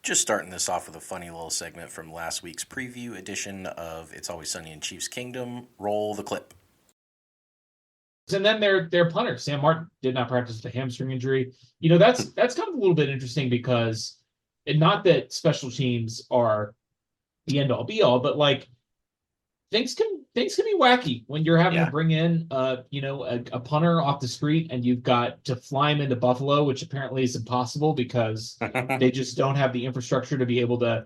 Just starting this off with a funny little segment from last week's preview edition of It's Always Sunny in Chiefs Kingdom. Roll the clip. And then their punter, Sam Martin, did not practice with a hamstring injury. That's kind of a little bit interesting because, and not that special teams are the end all be all, but like things can be wacky when you're having to Yeah. bring in a punter off the street and you've got to fly him into Buffalo, which apparently is impossible because they just don't have the infrastructure to be able to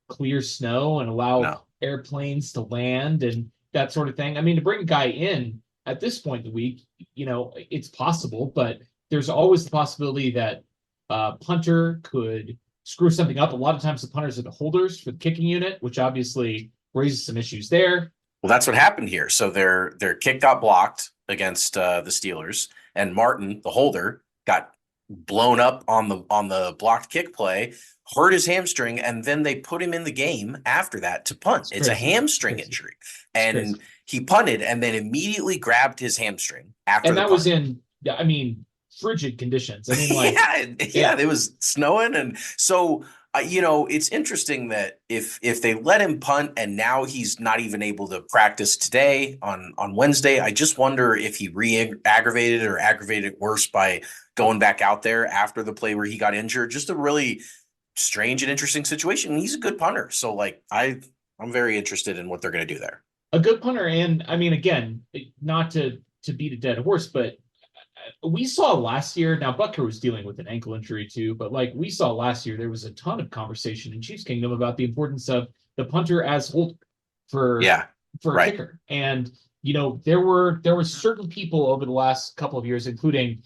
clear snow and allow No. airplanes to land and that sort of thing. I mean, to bring a guy in at this point in the week, it's possible, but there's always the possibility that punter could screw something up. A lot of times the punters are the holders for the kicking unit, which obviously raises some issues there. Well, that's what happened here. So their kick got blocked against the Steelers, and Martin, the holder, got blown up on the blocked kick play, hurt his hamstring, and then they put him in the game after that to punt. It's a hamstring injury, and he punted and then immediately grabbed his hamstring after and the that punt. was in, I mean, frigid conditions. I mean, like, yeah, it was snowing, and so it's interesting that if they let him punt and now he's not even able to practice today on Wednesday, I just wonder if he re-aggravated or aggravated it worse by going back out there after the play where he got injured. Just a really strange and interesting situation. And he's a good punter, so like I'm very interested in what they're going to do there. A good punter, and I mean, again, not to beat a dead horse, but we saw last year. Now Butker was dealing with an ankle injury too, but like we saw last year, there was a ton of conversation in Chiefs Kingdom about the importance of the punter as holder for for a kicker. And there were certain people over the last couple of years, including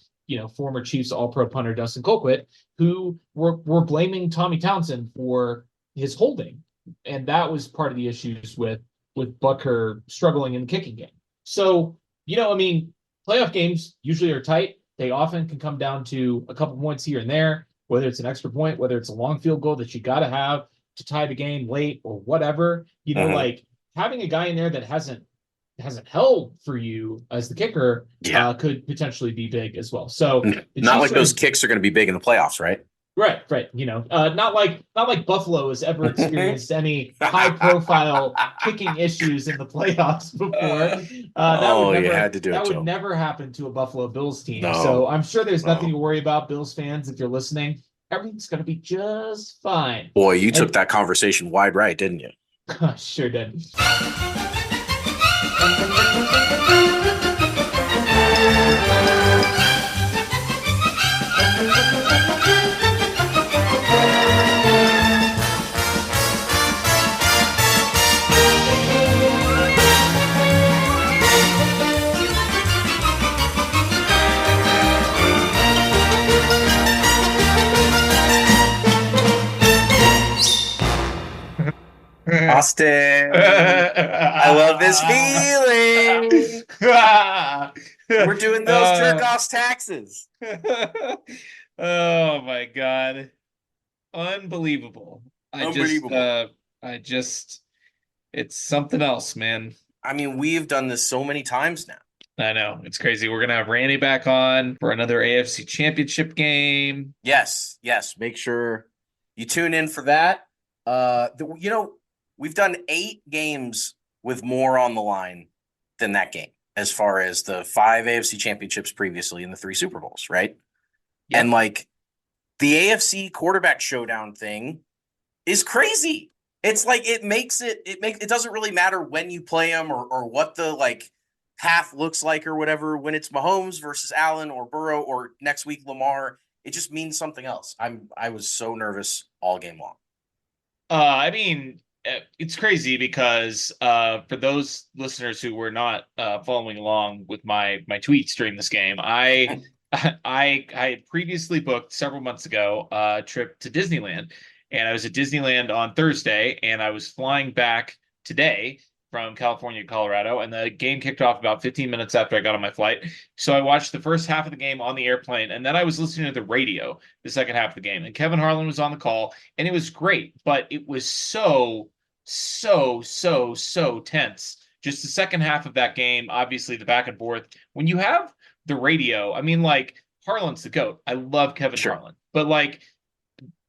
former Chiefs All-Pro punter Dustin Colquitt, who were blaming Tommy Townsend for his holding, and that was part of the issues with Butker struggling in the kicking game. So I mean, playoff games usually are tight. They often can come down to a couple points here and there, whether it's an extra point, whether it's a long field goal that you got to have to tie the game late or whatever. Like having a guy in there that hasn't held for you as the kicker could potentially be big as well. So not like those kicks are going to be big in the playoffs, right? Right. Not like Buffalo has ever experienced any high-profile kicking issues in the playoffs before. You had to do that it, would Joe. never happen to a Buffalo Bills team. No, so I'm sure there's nothing to worry about, Bills fans, if you're listening. Everything's going to be just fine. Boy, you took that conversation wide right, didn't you? Sure did. Austin, I love this feeling. We're doing those jerk-offs taxes. Oh my God. Unbelievable. It's something else, man. I mean, we've done this so many times now. I know. It's crazy. We're going to have Randy back on for another AFC Championship game. Yes. Make sure you tune in for that. We've done 8 games with more on the line than that game, as far as the 5 AFC championships previously and the 3 Super Bowls, right? Yep. And like the AFC quarterback showdown thing is crazy. It's like it doesn't really matter when you play them or what the like path looks like or whatever. When it's Mahomes versus Allen or Burrow or next week Lamar, it just means something else. I was so nervous all game long. I mean, it's crazy because for those listeners who were not following along with my tweets during this game, I had previously booked several months ago a trip to Disneyland, and I was at Disneyland on Thursday, and I was flying back today from California to Colorado, and the game kicked off about 15 minutes after I got on my flight. So I watched the first half of the game on the airplane, and then I was listening to the radio the second half of the game, and Kevin Harlan was on the call, and it was great, but it was so tense. Just the second half of that game, obviously the back and forth. When you have the radio, I mean, like, Harlan's the GOAT. I love Kevin Harlan. But, like,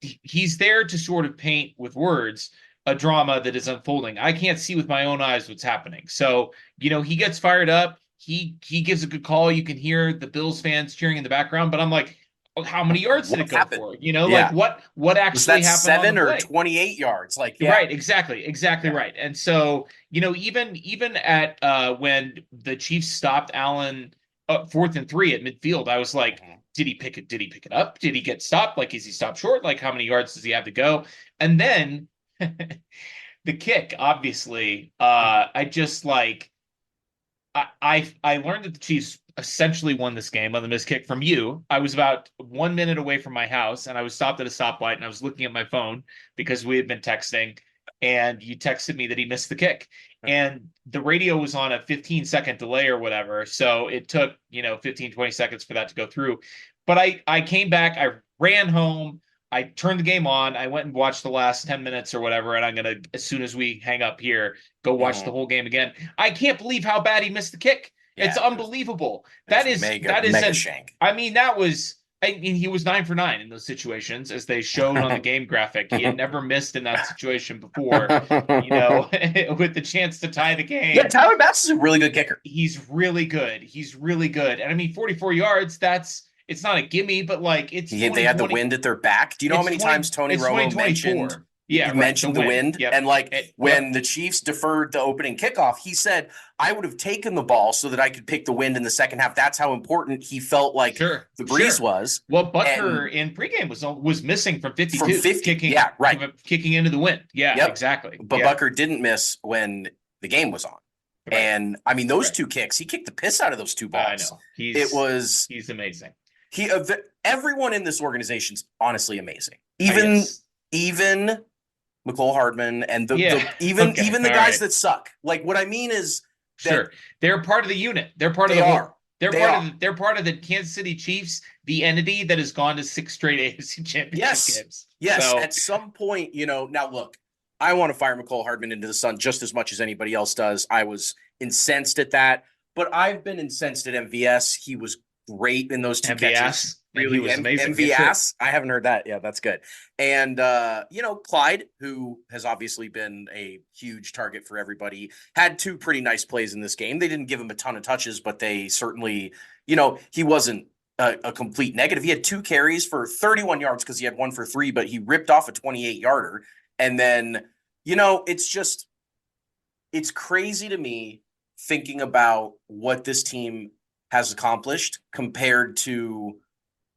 he's there to sort of paint with words a drama that is unfolding. I can't see with my own eyes what's happening. So, he gets fired up. He gives a good call. You can hear the Bills fans cheering in the background, but I'm like, oh, how many yards did What it go happened? for? Yeah. Like what Was actually that happened on 7 the or play? 28 yards? Like, yeah. Right, exactly Yeah. right. And so, even at when the Chiefs stopped Allen 4th and 3 at midfield, I was like, Mhm. did he pick it? Did he pick it up? Did he get stopped? Like, is he stopped short? Like, how many yards does he have to go? And then the kick, obviously, I just like I learned that the Chiefs essentially won this game on the missed kick from you. I was about 1 minute away from my house, and I was stopped at a stoplight, and I was looking at my phone because we had been texting, and you texted me that he missed the kick. And the radio was on a 15-second delay or whatever, so it took 15, 20 seconds for that to go through. But I came back, I ran home, I turned the game on, I went and watched the last 10 minutes or whatever, and I'm gonna, as soon as we hang up here, go watch the whole game again. I can't believe how bad he missed the kick. Yeah, it's unbelievable. That is mega shank. I mean, he was 9 for 9 in those situations, as they showed on the game graphic. He had never missed in that situation before, with the chance to tie the game. Yeah, Tyler Bass is a really good kicker. He's really good. And I mean, 44 yards, it's not a gimme, but like they had the wind at their back. Do you know how many times Tony Romo mentioned the wind? Yep. And when the Chiefs deferred the opening kickoff, he said, I would have taken the ball so that I could pick the wind in the second half. That's how important he felt like the breeze was. Well, Butker in pregame was missing from 52. Kicking into the wind. Yeah, exactly. But Butker didn't miss when the game was on. Right. And I mean, those two kicks, he kicked the piss out of those two balls. I know. He's amazing. Everyone in this organization's honestly amazing. Even McCole Hardman and even the guys that suck. Like, what I mean is they're part of the unit. They're part of they're part of the Kansas City Chiefs, the entity that has gone to 6 straight AFC championship games. Yes. So, at some point, now look, I want to fire McCole Hardman into the sun just as much as anybody else does. I was incensed at that, but I've been incensed at MVS. He was great in those two catches. Really was amazing. MVS. I haven't heard that. Yeah, that's good. And Clyde, who has obviously been a huge target for everybody, had 2 pretty nice plays in this game. They didn't give him a ton of touches, but they certainly, he wasn't a complete negative. He had 2 carries for 31 yards because he had 1 for 3, but he ripped off a 28-yarder. And then, it's crazy to me thinking about what this team has accomplished compared to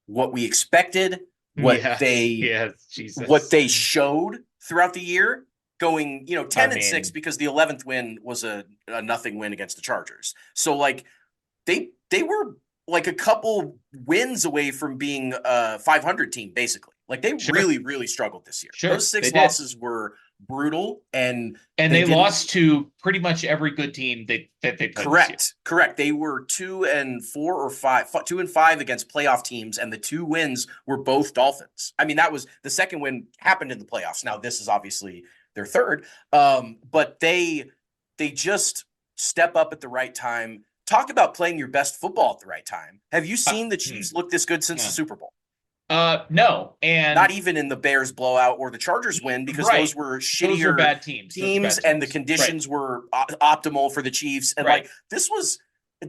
what we expected, what they showed throughout the year, going 10-6 because the 11th win was a nothing win against the Chargers. So like they were like a couple wins away from being a 500 team, basically. Like they really struggled this year. Those 6 losses were brutal, and they lost to pretty much every good team that they played. Correct. They were 2-4 or 2-5 against playoff teams, and the 2 wins were both Dolphins. I mean, that was the second win happened in the playoffs. Now this is obviously their third, but they just step up at the right time. Talk about playing your best football at the right time. Have you seen the Chiefs look this good since the Super Bowl? No, and not even in the Bears blowout or the Chargers win, because those were shittier, those were bad teams, and the conditions were optimal for the Chiefs. And like this was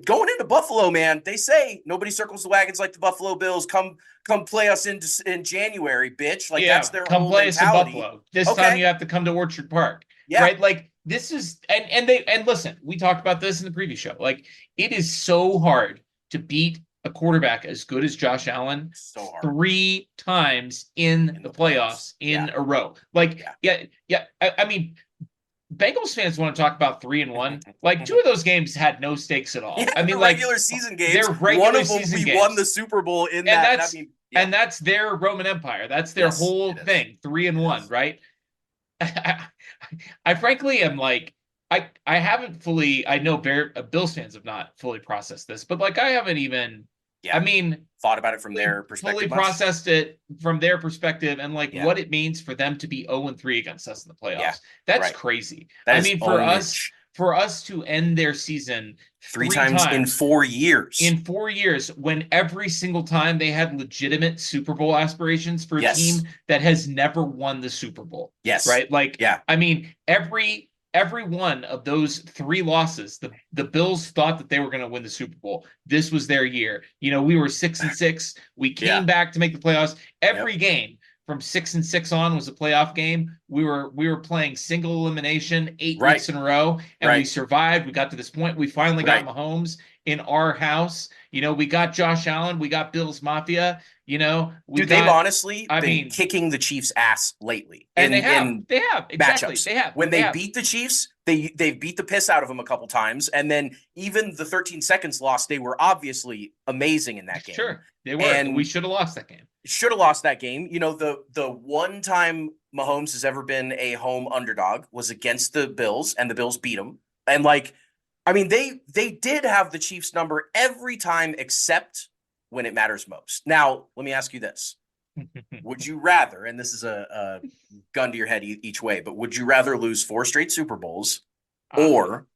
going into Buffalo, man. They say nobody circles the wagons like the Buffalo Bills. Come play us in January, bitch. Like that's their whole play mentality. Us in Buffalo. This time you have to come to Orchard Park. Yeah. Right. Like this is and listen, we talked about this in the previous show. Like it is so hard to beat a quarterback as good as Josh Allen 3 times in the playoffs in a row. Like, I mean, Bengals fans want to talk about 3-1. Like 2 of those games had no stakes at all. Yeah, I mean, regular season games. One of them we won the Super Bowl in that. And that's their Roman Empire. That's their whole thing. 3-1, right? I frankly am like, I haven't fully. I know Bills fans have not fully processed this, but like I haven't even. I mean, thought about it from their perspective. Fully processed it from their perspective, and like what it means for them to be 0-3 against us in the playoffs. That's crazy. For for us to end their season three times in 4 years. In 4 years, when every single time they had legitimate Super Bowl aspirations for a Yes. team that has never won the Super Bowl. Yes. Right? Like, yeah. I mean, every one of those 3 losses, the Bills thought that they were going to win the Super Bowl. This was their year. You know, we were 6-6. We came back to make the playoffs. Every game from 6-6 on was a playoff game. We were playing single elimination 8 weeks in a row, and we survived. We got to this point. We finally got Mahomes in our house. You know, we got Josh Allen. We got Bills Mafia. You know, they've honestly been kicking the Chiefs' ass lately. And they have exactly. Matchups. They have when they beat the Chiefs, they beat the piss out of them a couple times, and then even the 13 seconds loss, they were obviously amazing in that game. Sure, they were, and we should have lost that game. Should have lost that game. You know, the one time Mahomes has ever been a home underdog was against the Bills, and the Bills beat him. And like, I mean, they did have the Chiefs number every time except when it matters most. Now, let me ask you this. Would you rather, and this is a gun to your head each way, but would you rather lose 4 straight Super Bowls or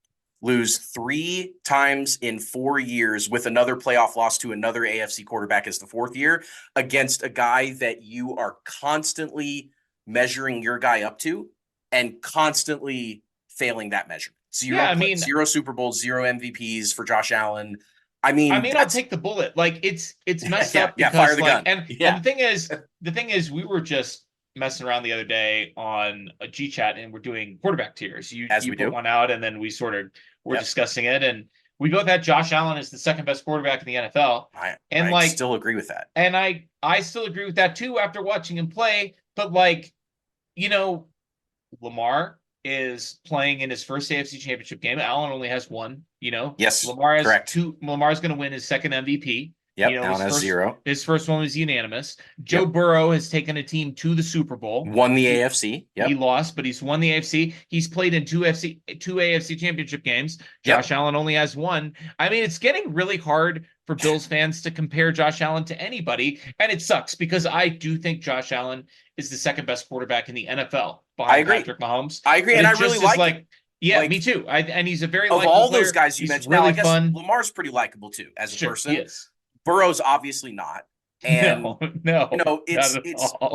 lose 3 times in 4 years with another playoff loss to another AFC quarterback as the 4th year against a guy that you are constantly measuring your guy up to and constantly failing that measurement? 0 Super Bowls, 0 MVPs for Josh Allen. I mean, I'll take the bullet. Like it's messed up because fire the gun. And the thing is, we were just messing around the other day on a G chat, and we're doing quarterback tiers. You put one out, and then we sort of were discussing it, and we both had Josh Allen as the second best quarterback in the NFL. I still agree with that, and I still agree with that too after watching him play. But like, you know, Lamar is playing in his first AFC Championship game. Allen only has 1. You know, yes, Lamar has 2. Lamar's going to win his second MVP. Yep, you know, Allen has 0. His first one was unanimous. Joe Burrow has taken a team to the Super Bowl. Won the AFC. He lost, but he's won the AFC. He's played in 2 AFC Championship games. Josh Allen only has 1. I mean, it's getting really hard for Bills fans to compare Josh Allen to anybody, and it sucks because I do think Josh Allen is the second best quarterback in the NFL behind Patrick Mahomes. I agree, and I really like yeah, me too. And he's a very of all those guys you mentioned. Really now, I guess fun. Lamar's pretty likable too as a person. He is. Burrow's obviously not. And no, you know, it's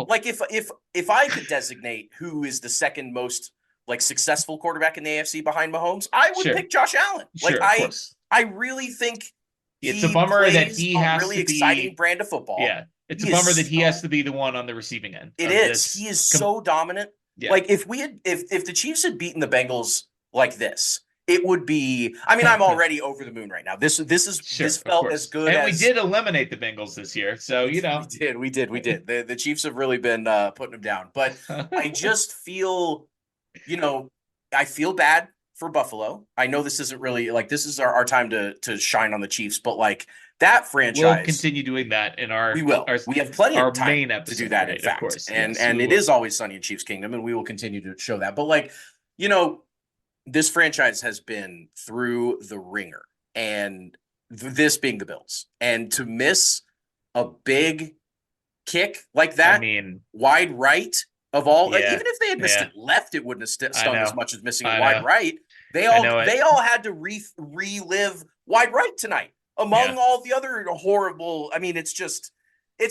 like if I could designate who is the second most like successful quarterback in the AFC behind Mahomes, I would pick Josh Allen. Like I really think it's a bummer that he has really to be exciting brand of football. Yeah, it's a bummer that he has to be the one on the receiving end. It is. He is so dominant. Yeah. Like if the Chiefs had beaten the Bengals like this, it would be. I mean, I'm already over the moon right now. This felt as good. And we did eliminate the Bengals this year, so you know we did. The Chiefs have really been putting them down, but I just feel, you know, I feel bad for Buffalo. I know this isn't really like this is our time to shine on the Chiefs, but like that franchise, we'll continue doing that in our. We will. We have plenty of time main episode, to do that. In fact, and it is always sunny in Chiefs Kingdom, and we will continue to show that. But like, you know, this franchise has been through the ringer, and this being the Bills, and to miss a big kick like that, I mean, wide right of all, like, even if they had missed it left, it wouldn't have stung as much as missing a wide right. They all had to relive wide right tonight among all the other horrible. I mean, it's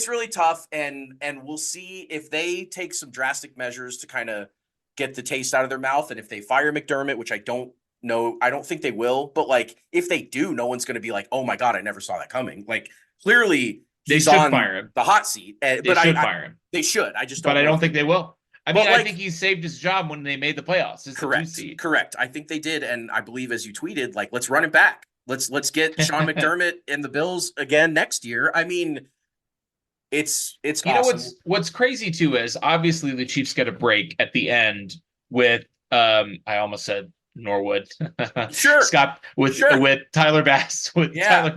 really tough, and we'll see if they take some drastic measures to kind of get the taste out of their mouth, and if they fire McDermott, which I don't know, I don't think they will, but like if they do, no one's going to be like, oh my god, I never saw that coming. Like clearly he's on fire him. The hot seat, but I fire him. They should. I just don't. But I don't think they will. I mean, I think he saved his job when they made the playoffs. Correct. I think they did, and I believe, as you tweeted, like let's run it back. Let's get Sean McDermott and the Bills again next year. I mean, it's you awesome. know what's crazy too is obviously the Chiefs get a break at the end with I almost said Norwood. Scott with Tyler Bass Tyler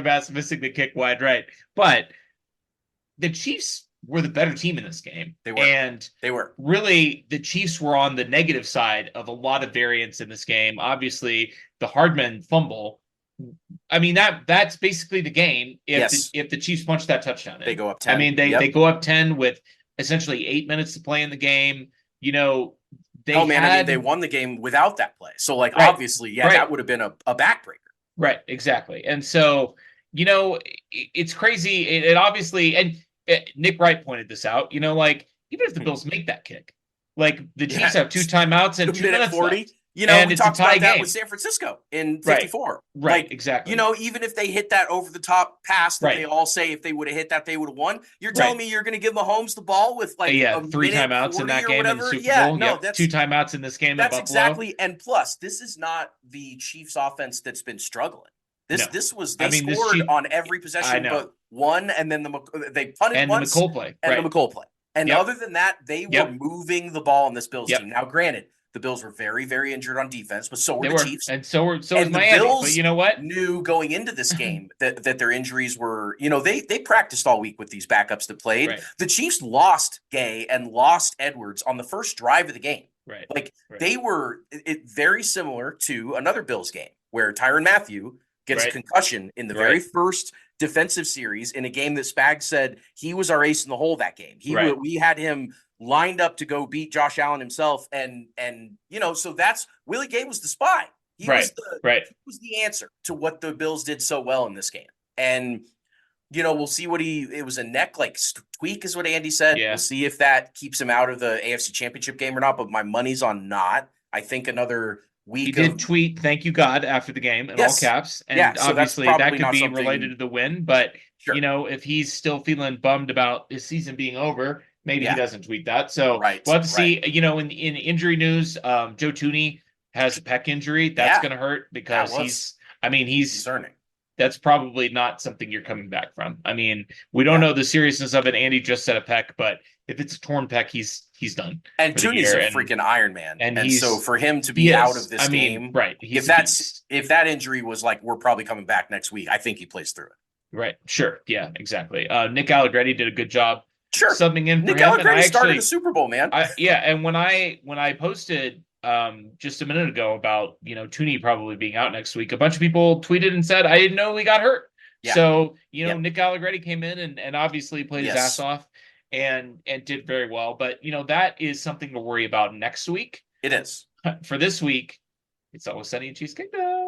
Bass missing the kick wide right. But the Chiefs were the better team in this game. They were. And they were. Really, the Chiefs were on the negative side of a lot of variance in this game. Obviously, the Hardman fumble. I mean, that's basically the game. If the Chiefs punch that touchdown in. They go up 10. I mean, they go up 10 with essentially 8 minutes to play in the game. You know, Oh man, I mean, had they won the game without that play. So like, Right. obviously, yeah, Right. that would have been a backbreaker. Right, exactly. And so, it's crazy. It obviously, and Nick Wright pointed this out, like, even if the Bills make that kick, like the Yeah. Chiefs have 2 timeouts and 2 Minute minutes 40. left. You know, And we it's a talked tie about that game. with San Francisco in Right. 54. Right, Like, exactly. you know, even if they hit that over the top pass that Right. they all say if they would have hit that, they would have won. You're telling Right. me you're going to give Mahomes the ball with like Yeah, a 3 minute timeouts 40 in that or game in the whatever? Super Yeah, Bowl. no, Yep. that's 2 timeouts in this game in that's Buffalo. exactly. And plus, this is not the Chiefs offense that's been struggling. No. This was I they mean, this scored Chief- on every I possession know. but one, and then they punted And the once McCole play. and Right. the McCole play. And Yep. other than that, they Yep. were moving the ball on this Bills Yep. team. Now, granted, the Bills were very, very injured on defense, but so were They the were, Chiefs. and so was And the Miami. Bills But you know what? knew going into this game that their injuries were, you know, they practiced all week with these backups that played. Right. The Chiefs lost Gay and lost Edwards on the first drive of the game. Right. Like Right. they were very similar to another Bills game where Tyrann Mathieu gets a Right. concussion in the Right. very first defensive series in a game that Spags said he was our ace in the hole that game. Right. We had him lined up to go beat Josh Allen himself, and you know, so that's Willie Gay was the spy. He Right. he was the answer to what the Bills did so well in this game. And you know, we'll see what it was a neck like tweak is what Andy said. Yeah. We'll see if that keeps him out of the AFC Championship game or not, but my money's on not. I think another week He did tweet, "Thank you, God," after the game in Yes. all caps. And Yeah, so that's obviously that probably could not be something- related to the win. But, Sure. if he's still feeling bummed about his season being over, maybe Yeah. he doesn't tweet that. So Right, we'll have to see. In injury news, Joe Tooney has a pec injury. That's Yeah. going to hurt because That he's concerning. that's probably not something you're coming back from. I mean, we don't Yeah. know the seriousness of it. Andy just said a pec, but if it's a torn pec, he's done. And for the Tooney's year, a and freaking Iron Man. and And he's- so for him to he be out is. of this I mean, game, right? He's if a beast. if that injury was like we're probably coming back next week, I think he plays through it. Right. Sure. Yeah, exactly. Nick Allegretti did a good job Sure. subbing in for Nick him. And Allegretti I started actually, a Super Bowl, man. and when I posted just a minute ago about, Tooney probably being out next week, a bunch of people tweeted and said, I didn't know he got hurt. Yeah. So, Yep. Nick Allegretti came in and obviously played his Yes. ass off and did very well. But, that is something to worry about next week. It is. For this week, it's Always Sunny in Cheesecake Factory.